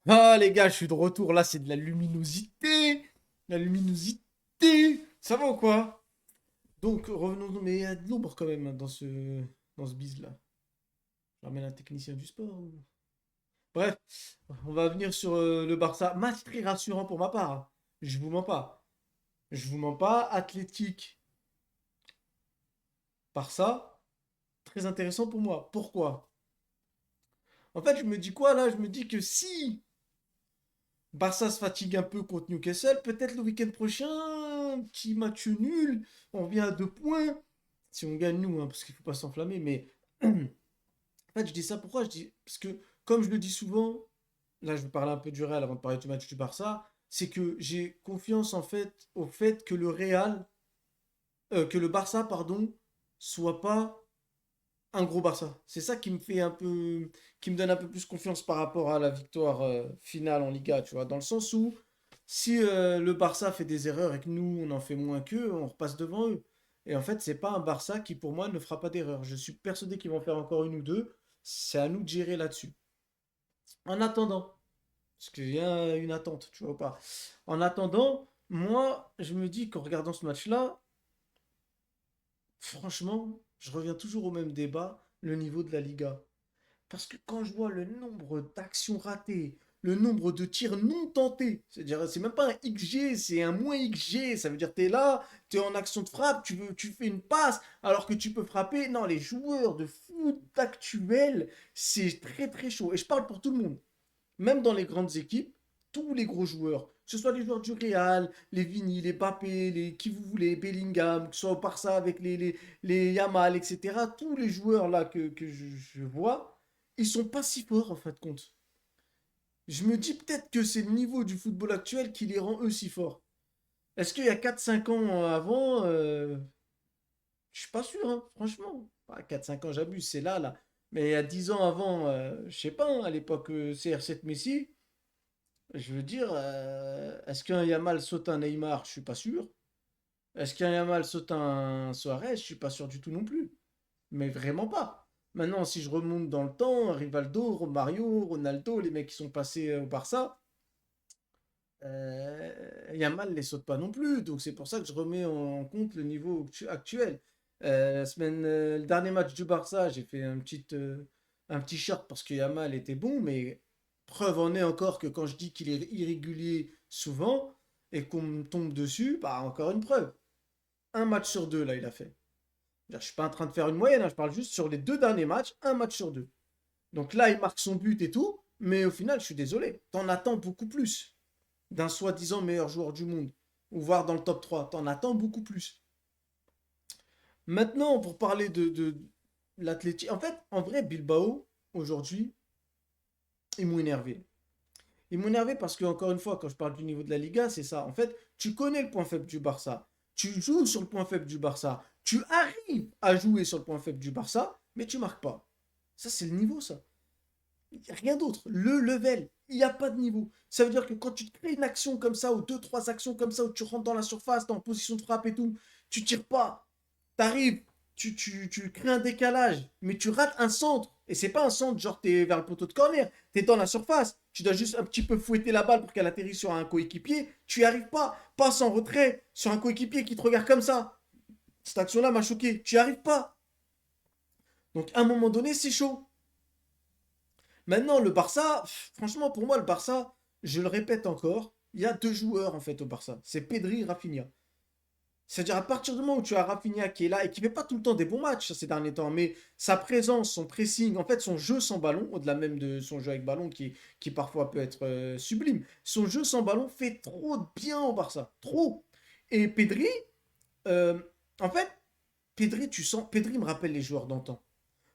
Ah les gars, je suis de retour. Là, c'est de la luminosité. La luminosité. Ça va ou quoi? Donc, revenons. Mais il y a de l'ombre quand même hein, dans ce bise-là. Je ramène un technicien du sport. Bref, on va venir sur le Barça. Match très rassurant pour ma part, hein. Je vous mens pas. Je vous mens pas. Athlétique, Barça, très intéressant pour moi. Pourquoi? En fait, je me dis quoi là? Je me dis que si Barça se fatigue un peu contre Newcastle. Peut-être le week-end prochain, un petit match nul. On revient à 2 points. Si on gagne, nous, hein, parce qu'il ne faut pas s'enflammer. Mais en fait, je dis ça pourquoi? Je dis parce que, comme je le dis souvent, là, je vais parler un peu du Real avant de parler du match du Barça. C'est que j'ai confiance en fait au fait que que le Barça, pardon, soit pas un gros Barça. C'est ça qui me fait un peu, qui me donne un peu plus confiance par rapport à la victoire finale en Liga, tu vois, dans le sens où si le Barça fait des erreurs et que nous on en fait moins qu'eux, on repasse devant eux. Et en fait, c'est pas un Barça qui pour moi ne fera pas d'erreur. Je suis persuadé qu'ils vont faire encore une ou deux. C'est à nous de gérer là-dessus. En attendant, parce qu'il y a une attente, tu vois ou pas. En attendant, moi, je me dis qu'en regardant ce match-là, franchement, je reviens toujours au même débat, le niveau de la Liga. Parce que quand je vois le nombre d'actions ratées, le nombre de tirs non tentés, c'est-à-dire c'est même pas un XG, c'est un moins XG, ça veut dire tu es là, tu es en action de frappe, tu fais une passe alors que tu peux frapper. Non, les joueurs de foot actuels, c'est très très chaud. Et je parle pour tout le monde. Même dans les grandes équipes, tous les gros joueurs, que ce soit les joueurs du Real, les Vini, les Mbappé, les qui vous voulez, Bellingham, que ce soit au Barça avec les Yamal, etc. Tous les joueurs là que je vois, ils sont pas si forts en fin de compte. Je me dis peut-être que c'est le niveau du football actuel qui les rend eux si forts. Est-ce qu'il y a 4 5 ans avant, je suis pas sûr, hein, franchement. 4 5 ans, j'abuse, c'est là. Mais il y a 10 ans avant, je sais pas, hein, à l'époque CR7 Messi, je veux dire, est-ce qu'un Yamal saute un Neymar? Je suis pas sûr. Est-ce qu'un Yamal saute un Suarez? Je suis pas sûr du tout non plus. Mais vraiment pas. Maintenant, si je remonte dans le temps, Rivaldo, Romario, Ronaldo, les mecs qui sont passés au Barça, Yamal les saute pas non plus. Donc c'est pour ça que je remets en compte le niveau actuel. Le dernier match du Barça, j'ai fait un petit short parce que Yamal était bon, mais preuve en est encore que quand je dis qu'il est irrégulier souvent et qu'on me tombe dessus, bah encore une preuve. Un match sur deux, là, il a fait. Je suis pas en train de faire une moyenne, hein, je parle juste sur les 2 derniers matchs, un match sur deux. Donc là, il marque son but et tout, mais au final, je suis désolé. T'en attends beaucoup plus d'un soi-disant meilleur joueur du monde, ou voire dans le top 3. T'en attends beaucoup plus. Maintenant, pour parler de l'athlétique, en fait, en vrai, Bilbao, aujourd'hui, ils m'ont énervé. Ils m'ont énervé parce que, encore une fois, quand je parle du niveau de la Liga, c'est ça. En fait, tu connais le point faible du Barça. Tu joues sur le point faible du Barça. Tu arrives à jouer sur le point faible du Barça, mais tu marques pas. Ça, c'est le niveau, ça. Il y a rien d'autre. Le level, il n'y a pas de niveau. Ça veut dire que quand tu te crées une action comme ça, ou deux, trois actions comme ça, où tu rentres dans la surface, t'es en position de frappe et tout, tu tires pas, t'arrives, tu crées un décalage, mais tu rates un centre. Et c'est pas un centre, genre t'es vers le poteau de corner, t'es dans la surface. Tu dois juste un petit peu fouetter la balle pour qu'elle atterrisse sur un coéquipier. Tu y arrives pas. Passe en retrait sur un coéquipier qui te regarde comme ça. Cette action-là m'a choqué. Tu y arrives pas. Donc à un moment donné, c'est chaud. Maintenant, le Barça, franchement, pour moi, le Barça, je le répète encore, il y a deux joueurs en fait au Barça. C'est Pedri et Rafinha. C'est-à-dire à partir du moment où tu as Rafinha qui est là et qui fait pas tout le temps des bons matchs ces derniers temps, mais sa présence, son pressing, en fait son jeu sans ballon, au-delà même de son jeu avec ballon qui parfois peut être sublime, son jeu sans ballon fait trop de bien au Barça. Trop. Et Pedri, euh, en fait, Pedri me rappelle les joueurs d'antan.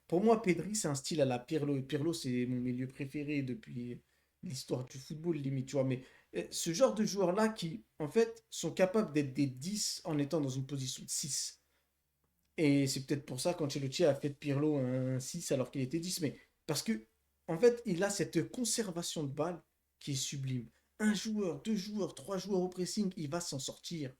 Pour moi, Pedri, c'est un style à la Pirlo. Et Pirlo, c'est mon milieu préféré depuis l'histoire du football, limite, tu vois. Mais ce genre de joueurs-là qui, en fait, sont capables d'être des 10 en étant dans une position de 6. Et c'est peut-être pour ça qu'Ancelotti a fait de Pirlo un 6 alors qu'il était 10. Mais parce que, en fait, il a cette conservation de balle qui est sublime. Un joueur, deux joueurs, trois joueurs au pressing, il va s'en sortir.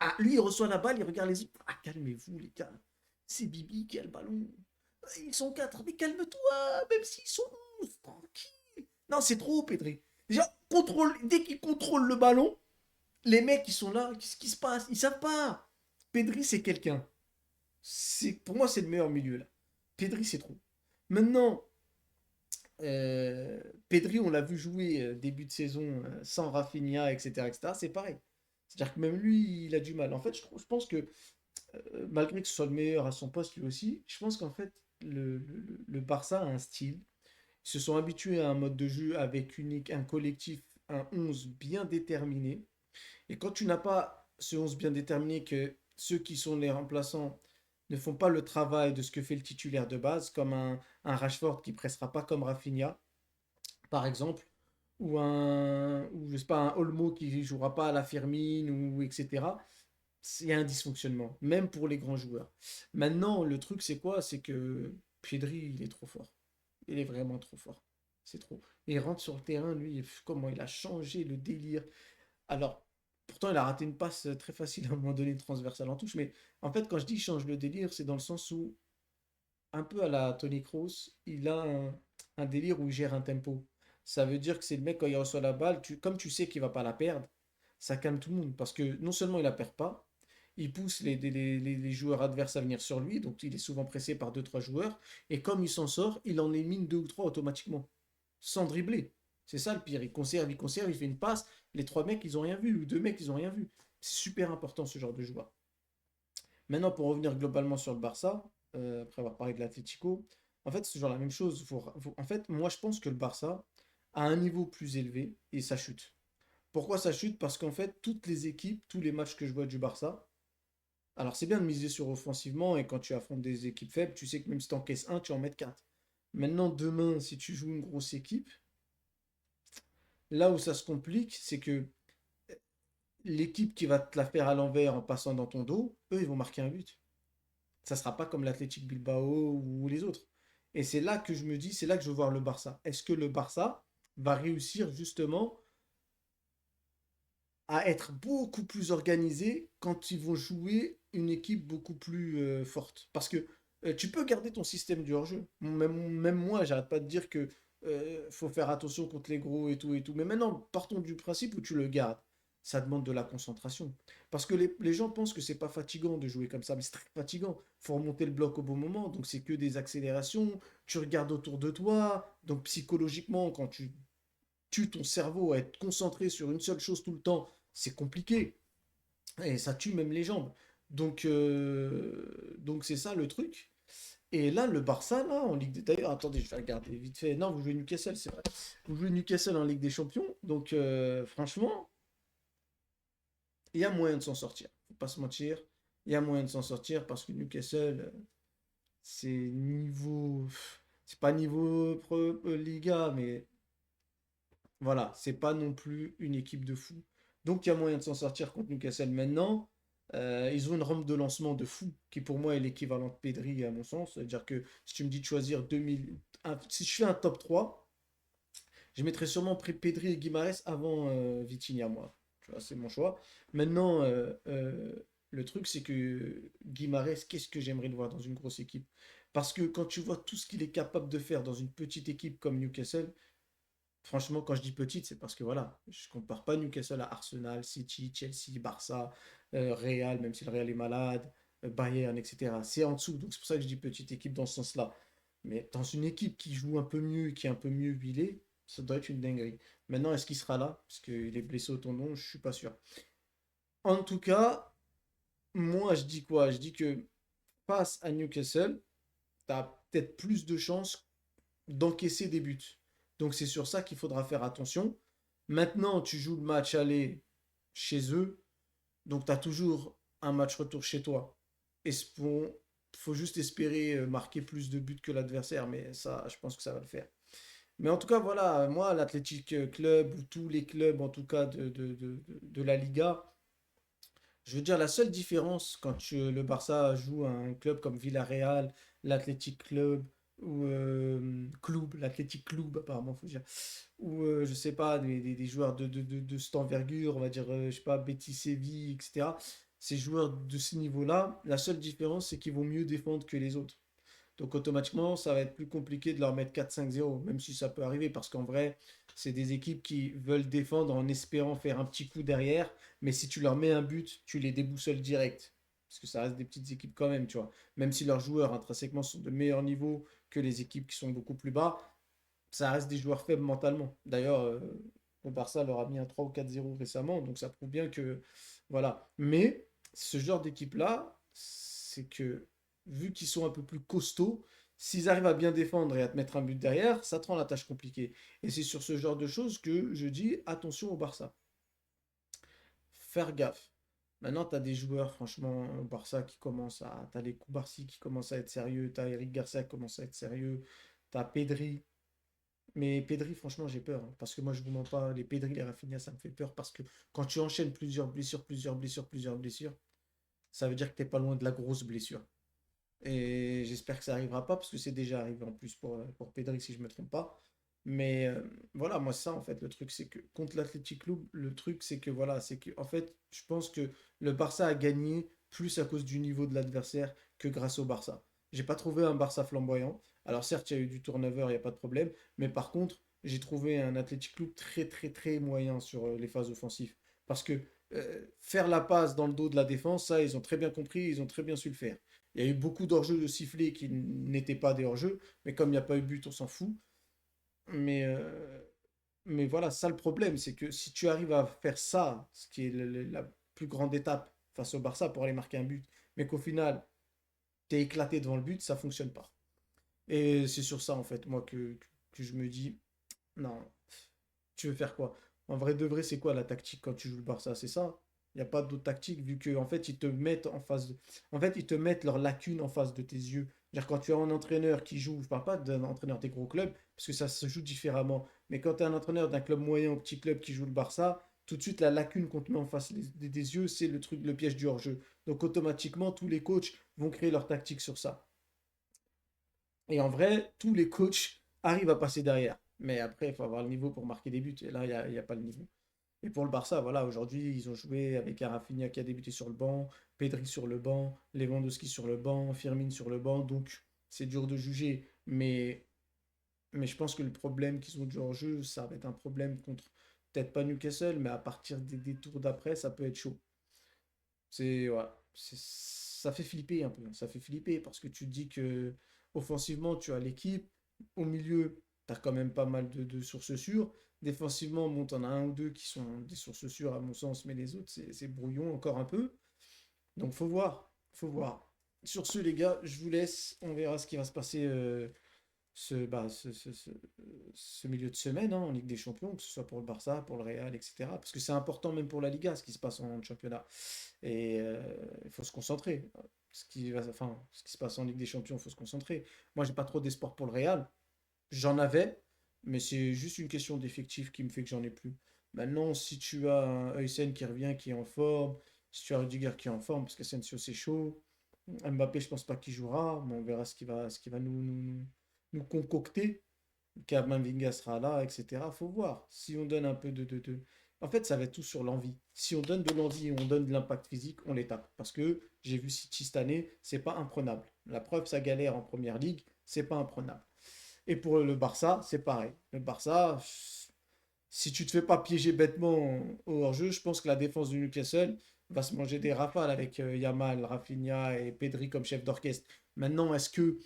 Ah, lui, il reçoit la balle, il regarde les autres. Ah, calmez-vous, les gars. C'est Bibi qui a le ballon. Ils sont quatre, mais calme-toi, même s'ils sont 11, tranquille. Non, c'est trop, Pedri. Déjà, dès qu'il contrôle le ballon, les mecs, ils sont là. Qu'est-ce qui se passe? Ils savent pas. Pedri, c'est quelqu'un. Pour moi, c'est le meilleur milieu, là. Pedri, c'est trop. Maintenant, Pedri, on l'a vu jouer début de saison sans Rafinha, etc., etc. C'est pareil. C'est-à-dire que même lui, il a du mal. En fait, je pense que malgré que ce soit le meilleur à son poste lui aussi, je pense qu'en fait, le Barça a un style. Ils se sont habitués à un mode de jeu avec un collectif, un 11 bien déterminé. Et quand tu n'as pas ce 11 bien déterminé, que ceux qui sont les remplaçants ne font pas le travail de ce que fait le titulaire de base, comme un Rashford qui pressera pas comme Rafinha, par exemple, ou je sais pas, un Olmo qui jouera pas à la Firmine, ou etc. Il y a un dysfonctionnement, même pour les grands joueurs. Maintenant, le truc, c'est quoi? C'est que Pedri, il est trop fort. Il est vraiment trop fort. C'est trop. Il rentre sur le terrain, lui, comment il a changé le délire. Alors, pourtant, il a raté une passe très facile à un moment donné, transversale en touche, mais en fait, quand je dis change le délire, c'est dans le sens où, un peu à la Tony Kroos, il a un délire où il gère un tempo. Ça veut dire que c'est le mec, quand il reçoit la balle, comme tu sais qu'il va pas la perdre, ça calme tout le monde. Parce que non seulement il la perd pas, il pousse les joueurs adverses à venir sur lui, donc il est souvent pressé par deux trois joueurs, et comme il s'en sort, il en élimine 2 ou 3 automatiquement, sans dribbler. C'est ça le pire, il conserve, il fait une passe, les 3 mecs ils ont rien vu, ou 2 mecs ils ont rien vu. C'est super important ce genre de joueur. Maintenant, pour revenir globalement sur le Barça, après avoir parlé de l'Atlético, en fait, c'est toujours la même chose. En fait, moi, je pense que le Barça a un niveau plus élevé et ça chute. Pourquoi ça chute? Parce qu'en fait, toutes les équipes, tous les matchs que je vois du Barça, alors c'est bien de miser sur offensivement et quand tu affrontes des équipes faibles, tu sais que même si tu encaisses un, tu en mets 4. Maintenant, demain, si tu joues une grosse équipe, là où ça se complique, c'est que l'équipe qui va te la faire à l'envers en passant dans ton dos, eux, ils vont marquer un but. Ça sera pas comme l'Athletic Bilbao ou les autres. Et c'est là que je me dis, c'est là que je veux voir le Barça. Est-ce que le Barça va réussir justement à être beaucoup plus organisé quand ils vont jouer une équipe beaucoup plus forte? Parce que tu peux garder ton système du hors-jeu. Même moi, j'arrête pas de dire que faut faire attention contre les gros et tout et tout. Mais maintenant, partons du principe où tu le gardes. Ça demande de la concentration. Parce que les gens pensent que c'est pas fatigant de jouer comme ça, mais c'est très fatigant. Faut remonter le bloc au bon moment, donc c'est que des accélérations. Tu regardes autour de toi, donc psychologiquement, quand tu tues ton cerveau à être concentré sur une seule chose tout le temps, c'est compliqué. Et ça tue même les jambes. Donc c'est ça le truc. Et là, le Barça, là, en Ligue des... D'ailleurs, attendez, je vais regarder vite fait. Non, vous jouez Newcastle, c'est vrai. Vous jouez Newcastle en Ligue des Champions. Donc, franchement, il y a moyen de s'en sortir. Faut pas se mentir. Il y a moyen de s'en sortir parce que Newcastle, c'est niveau... C'est pas niveau Liga, mais voilà, c'est pas non plus une équipe de fou. Donc il y a moyen de s'en sortir contre Newcastle maintenant. Ils ont une rampe de lancement de fou qui pour moi est l'équivalent de Pedri à mon sens. C'est-à-dire que si tu me dis de choisir 2000, si je fais un top 3, je mettrais sûrement Pedri et Guimarães avant Vitinha, moi. Tu vois, c'est mon choix. Maintenant, le truc c'est que Guimarães, qu'est-ce que j'aimerais le voir dans une grosse équipe? Parce que quand tu vois tout ce qu'il est capable de faire dans une petite équipe comme Newcastle, franchement, quand je dis petite, c'est parce que voilà, je compare pas Newcastle à Arsenal, City, Chelsea, Barça, Real, même si le Real est malade, Bayern, etc. C'est en dessous, donc c'est pour ça que je dis petite équipe dans ce sens-là. Mais dans une équipe qui joue un peu mieux, qui est un peu mieux huilée, ça doit être une dinguerie. Maintenant, est-ce qu'il sera là? Parce qu'il est blessé au tendon, je suis pas sûr. En tout cas, moi je dis quoi? Je dis que face à Newcastle, tu as peut-être plus de chances d'encaisser des buts. Donc c'est sur ça qu'il faudra faire attention. Maintenant, tu joues le match aller chez eux, donc tu as toujours un match retour chez toi. Et il faut juste espérer marquer plus de buts que l'adversaire, mais ça, je pense que ça va le faire. Mais en tout cas, voilà, moi, l'Athletic Club, ou tous les clubs, en tout cas, de la Liga, je veux dire, la seule différence quand le Barça joue à un club comme Villarreal, l'Athletic Club, ou l'Athletic Club, apparemment, faut dire, ou je sais pas, des joueurs de cette envergure, on va dire, je sais pas, Betis Séville, etc. Ces joueurs de ce niveau-là, la seule différence, c'est qu'ils vont mieux défendre que les autres. Donc automatiquement, ça va être plus compliqué de leur mettre 4-5-0, même si ça peut arriver, parce qu'en vrai, c'est des équipes qui veulent défendre en espérant faire un petit coup derrière, mais si tu leur mets un but, tu les déboussoles direct. Parce que ça reste des petites équipes quand même, tu vois. Même si leurs joueurs intrinsèquement sont de meilleurs niveaux que les équipes qui sont beaucoup plus bas, ça reste des joueurs faibles mentalement. D'ailleurs, le Barça leur a mis un 3 ou 4-0 récemment, donc ça prouve bien que. Voilà. Mais ce genre d'équipe-là, c'est que, vu qu'ils sont un peu plus costauds, s'ils arrivent à bien défendre et à te mettre un but derrière, ça te rend la tâche compliquée. Et c'est sur ce genre de choses que je dis attention au Barça. Faire gaffe. Maintenant, tu as des joueurs, franchement, au Barça qui commencent à. Tu as les Koubarsi qui commencent à être sérieux, tu as Eric Garcia qui commence à être sérieux, tu as Pedri. Mais Pedri, franchement, j'ai peur, hein. Parce que moi, je vous mens pas, les Pedri, les Rafinha, ça me fait peur. Parce que quand tu enchaînes plusieurs blessures, ça veut dire que t'es pas loin de la grosse blessure. Et j'espère que ça arrivera pas, parce que c'est déjà arrivé en plus pour Pedri, si je me trompe pas. Mais voilà, moi, ça, en fait, le truc, c'est que contre l'Athletic Club, le truc, c'est que voilà, c'est que, en fait, je pense que le Barça a gagné plus à cause du niveau de l'adversaire que grâce au Barça. J'ai pas trouvé un Barça flamboyant. Alors, certes, il y a eu du turnover, il n'y a pas de problème. Mais par contre, j'ai trouvé un Athletic Club très moyen sur les phases offensives. Parce que faire la passe dans le dos de la défense, ça, ils ont très bien compris, ils ont très bien su le faire. Il y a eu beaucoup d'hors-jeux de sifflets qui n'étaient pas des hors-jeux, mais comme il n'y a pas eu de but, on s'en fout. Mais, euh, mais voilà, ça le problème, c'est que si tu arrives à faire ça, ce qui est la plus grande étape face au Barça pour aller marquer un but, mais qu'au final, t'es éclaté devant le but, ça fonctionne pas. Et c'est sur ça, en fait, moi, que je me dis, non, tu veux faire quoi? En vrai de vrai, c'est quoi la tactique quand tu joues le Barça? C'est ça. Il n'y a pas d'autre tactique vu que en fait ils te mettent en face de... En fait, ils te mettent leurs lacunes en face de tes yeux. C'est-à-dire quand tu as un entraîneur qui joue, je parle pas d'un entraîneur des gros clubs, parce que ça se joue différemment. Mais quand tu es un entraîneur d'un club moyen ou petit club qui joue le Barça, tout de suite la lacune qu'on te met en face des yeux, c'est le truc, le piège du hors-jeu. Donc automatiquement, tous les coachs vont créer leur tactique sur ça. Et en vrai, tous les coachs arrivent à passer derrière. Mais après, il faut avoir le niveau pour marquer des buts. Et là, il y a pas le niveau. Et pour le Barça, voilà, aujourd'hui, ils ont joué avec un Rafinha qui a débuté sur le banc, Pedri sur le banc, Lewandowski sur le banc, Firmine sur le banc. Donc, c'est dur de juger. Mais je pense que le problème qu'ils ont du hors-jeu, ça va être un problème contre peut-être pas Newcastle, mais à partir des tours d'après, ça peut être chaud. Voilà, ça fait flipper un peu, hein. Ça fait flipper parce que tu te dis que offensivement, tu as l'équipe. Au milieu, tu as quand même pas mal de sources sûres. Défensivement, bon, tu en as un ou deux qui sont des sources sûres à mon sens, mais les autres, c'est brouillon encore un peu. Donc, faut voir. Faut voir. Sur ce, les gars, je vous laisse. On verra ce qui va se passer ce milieu de semaine, hein, en Ligue des Champions, que ce soit pour le Barça, pour le Real, etc. Parce que c'est important même pour la Liga, ce qui se passe en championnat. Et il faut se concentrer. Ce qui se passe en Ligue des Champions, il faut se concentrer. Moi, j'ai pas trop d'espoir pour le Real. J'en avais, mais c'est juste une question d'effectif qui me fait que j'en ai plus. Maintenant, si tu as un Huysen qui revient, qui est en forme, si tu as Rudiger qui est en forme, parce que Asensio c'est chaud, Mbappé, je pense pas qu'il jouera, mais on verra ce qui va nous concocter. Kamavinga sera là, etc. Faut voir. Si on donne un peu En fait, ça va être tout sur l'envie. Si on donne de l'envie et on donne de l'impact physique, on les tape. Parce que j'ai vu City cette année, c'est pas imprenable. La preuve, ça galère en première ligue, c'est pas imprenable. Et pour le Barça, c'est pareil. Le Barça, si tu te fais pas piéger bêtement au hors-jeu, je pense que la défense du Newcastle va se manger des rafales avec Yamal, Rafinha et Pedri comme chef d'orchestre. Maintenant, est-ce que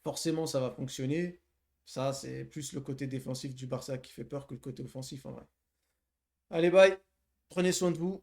forcément ça va fonctionner? Ça, c'est plus le côté défensif du Barça qui fait peur que le côté offensif en vrai. Allez, bye. Prenez soin de vous.